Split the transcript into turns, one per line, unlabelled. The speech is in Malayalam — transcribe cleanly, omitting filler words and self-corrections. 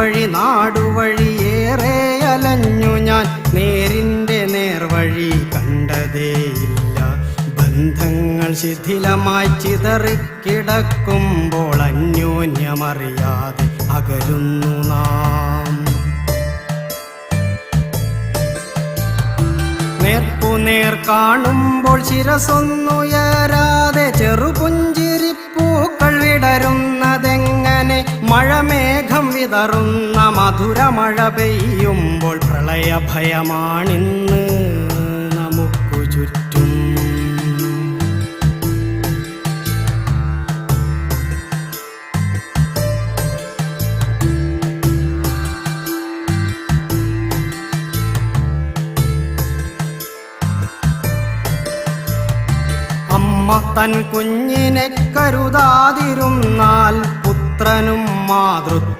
നാടുവഴി നാടുവഴിയേറെ അലഞ്ഞു ഞാൻ, നേരിൻ്റെ നേർവഴി കണ്ടതേയില്ല. ബന്ധങ്ങൾ ശിഥിലമായി ചിതറിക്കിടക്കുമ്പോൾ അന്യോന്യമറിയാതെ അകലുന്നു നാം. നേർക്കുനേർ കാണുമ്പോൾ ശിരസൊന്നുയരാതെ ചെറുപുഞ്ചിരിപ്പൂക്കൾ വിടരുന്നതെങ്ങനെ? മഴമേഘം വിതറുന്ന മധുരമഴ പെയ്യുമ്പോൾ പ്രളയഭയമാണിന്ന് നമുക്കു ചുറ്റും. അമ്മ തൻ കുഞ്ഞിനെ കരുതാതിരുന്നാൽ പുത്രനും മാതൃ